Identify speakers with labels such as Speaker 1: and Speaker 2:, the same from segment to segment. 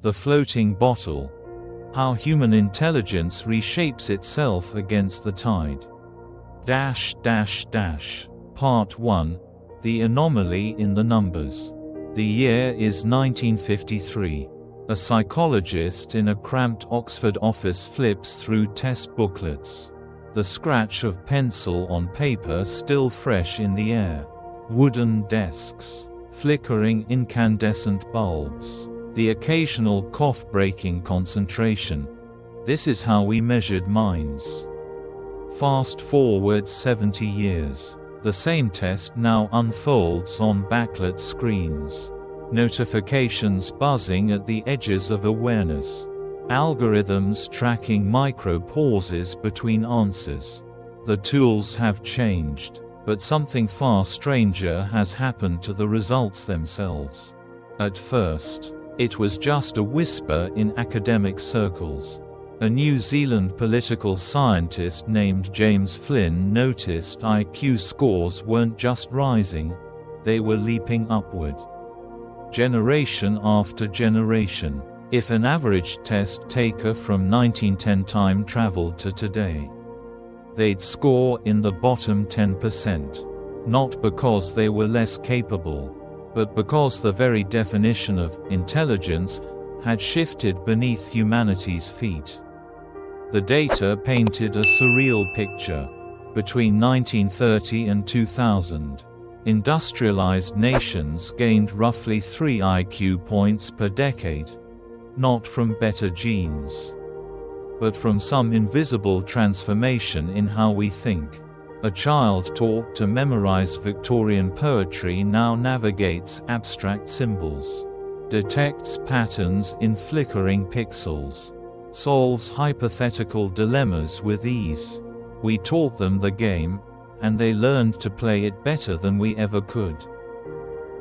Speaker 1: The floating bottle. How human intelligence reshapes itself against the tide. Part 1. The anomaly in the numbers. The year is 1953. A psychologist in a cramped Oxford office flips through test booklets. The scratch of pencil on paper still fresh in the air. Wooden desks. Flickering incandescent bulbs. The occasional cough-breaking concentration. This is how we measured minds. Fast forward 70 years. The same test now unfolds on backlit screens. Notifications buzzing at the edges of awareness. Algorithms tracking micro-pauses between answers. The tools have changed, but something far stranger has happened to the results themselves. At first, it was just a whisper in academic circles. A New Zealand political scientist named James Flynn noticed IQ scores weren't just rising, they were leaping upward. Generation after generation. If an average test taker from 1910 time traveled to today, they'd score in the bottom 10%. Not because they were less capable, but because the very definition of intelligence had shifted beneath humanity's feet. The data painted a surreal picture. Between 1930 and 2000, industrialized nations gained roughly 3 IQ points per decade. Not from better genes, but from some invisible transformation in how we think. A child taught to memorize Victorian poetry now navigates abstract symbols, detects patterns in flickering pixels, solves hypothetical dilemmas with ease. We taught them the game, and they learned to play it better than we ever could.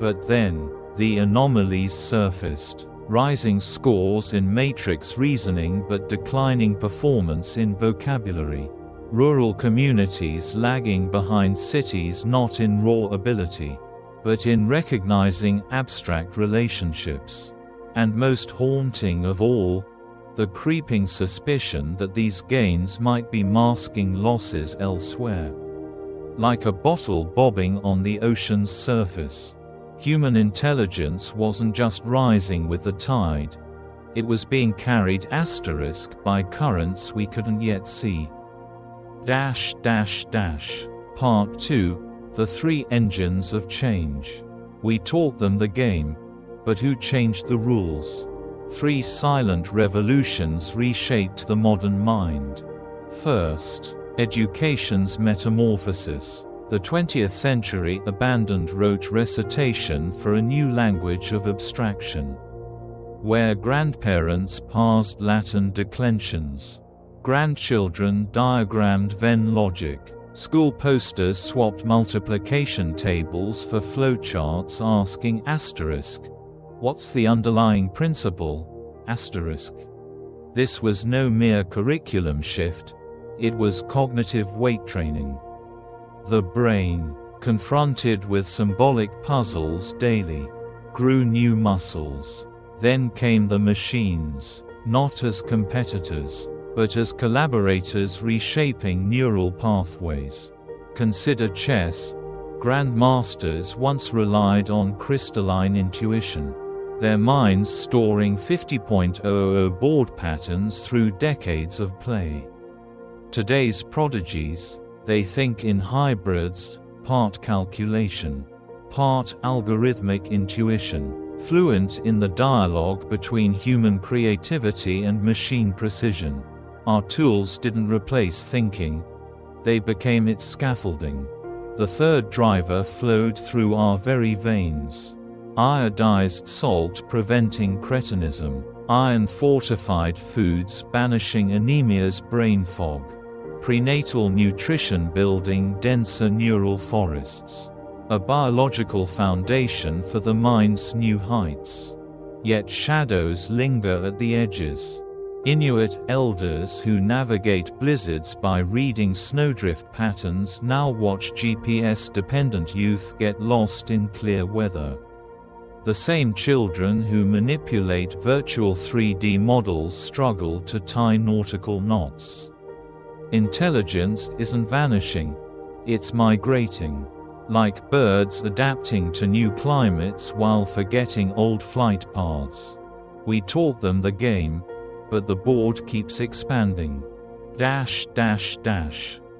Speaker 1: But then, the anomalies surfaced. Rising scores in matrix reasoning but declining performance in vocabulary. Rural communities lagging behind cities not in raw ability, but in recognizing abstract relationships. And most haunting of all, the creeping suspicion that these gains might be masking losses elsewhere. Like a bottle bobbing on the ocean's surface. Human intelligence wasn't just rising with the tide, it was being carried by currents we couldn't yet see. Part 2. The 3 engines of change. We taught them the game, but who changed the rules? 3 silent revolutions reshaped the modern mind. First, education's metamorphosis. The 20th century abandoned rote recitation for a new language of abstraction. Where grandparents parsed Latin declensions, grandchildren diagrammed Venn logic, school posters swapped multiplication tables for flowcharts asking asterisk, "What's the underlying principle?" asterisk. This was no mere curriculum shift, it was cognitive weight training. The brain, confronted with symbolic puzzles daily, grew new muscles. Then came the machines, not as competitors, but as collaborators reshaping neural pathways. Consider chess. Grandmasters once relied on crystalline intuition, their minds storing 50.00 board patterns through decades of play. Today's prodigies, they think in hybrids, part calculation, part algorithmic intuition, fluent in the dialogue between human creativity and machine precision. Our tools didn't replace thinking, they became its scaffolding. The third driver flowed through our very veins. Iodized salt preventing cretinism, iron-fortified foods banishing anemia's brain fog. Prenatal nutrition building denser neural forests. A biological foundation for the mind's new heights. Yet shadows linger at the edges. Inuit elders who navigate blizzards by reading snowdrift patterns now watch GPS-dependent youth get lost in clear weather. The same children who manipulate virtual 3D models struggle to tie nautical knots. Intelligence isn't vanishing, it's migrating. Like birds adapting to new climates while forgetting old flight paths. We taught them the game, but the board keeps expanding.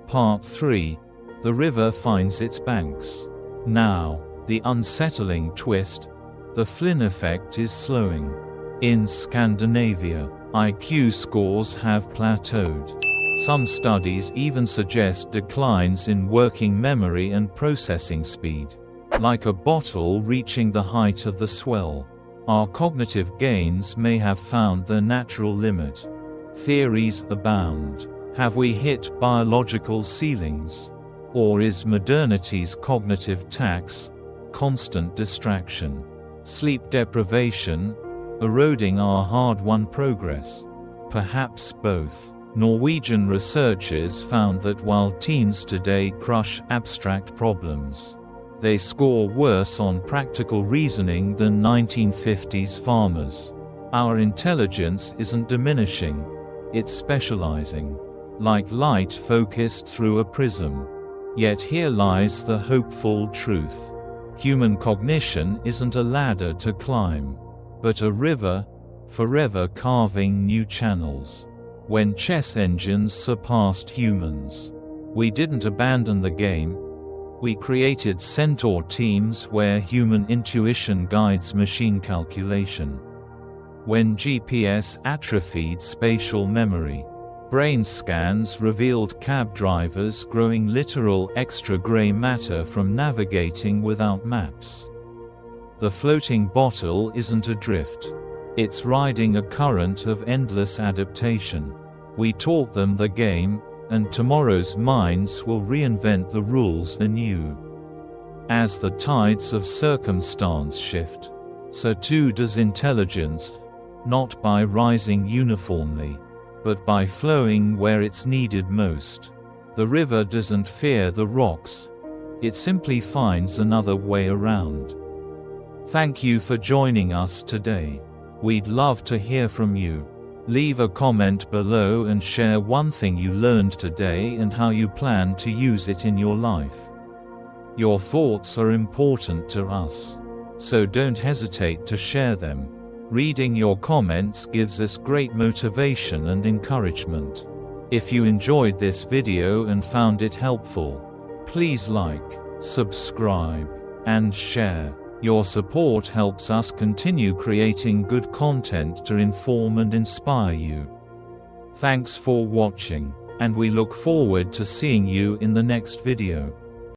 Speaker 1: Part 3. The river finds its banks. Now, the unsettling twist. The Flynn effect is slowing. In Scandinavia, IQ scores have plateaued. Some studies even suggest declines in working memory and processing speed. Like a bottle reaching the height of the swell. Our cognitive gains may have found their natural limit. Theories abound. Have we hit biological ceilings? Or is modernity's cognitive tax constant distraction? Sleep deprivation, eroding our hard-won progress? Perhaps both. Norwegian researchers found that while teens today crush abstract problems, they score worse on practical reasoning than 1950s farmers. Our intelligence isn't diminishing, it's specializing. Like light focused through a prism. Yet here lies the hopeful truth. Human cognition isn't a ladder to climb, but a river, forever carving new channels. When chess engines surpassed humans, we didn't abandon the game. We created centaur teams where human intuition guides machine calculation. When GPS atrophied spatial memory, brain scans revealed cab drivers growing literal extra gray matter from navigating without maps. The floating bottle isn't adrift. It's riding a current of endless adaptation. We taught them the game, and tomorrow's minds will reinvent the rules anew. As the tides of circumstance shift, so too does intelligence, not by rising uniformly, but by flowing where it's needed most. The river doesn't fear the rocks, it simply finds another way around. Thank you for joining us today. We'd love to hear from you. Leave a comment below and share one thing you learned today and how you plan to use it in your life. Your thoughts are important to us, so don't hesitate to share them. Reading your comments gives us great motivation and encouragement. If you enjoyed this video and found it helpful, please like, subscribe, and share. Your support helps us continue creating good content to inform and inspire you. Thanks for watching, and we look forward to seeing you in the next video.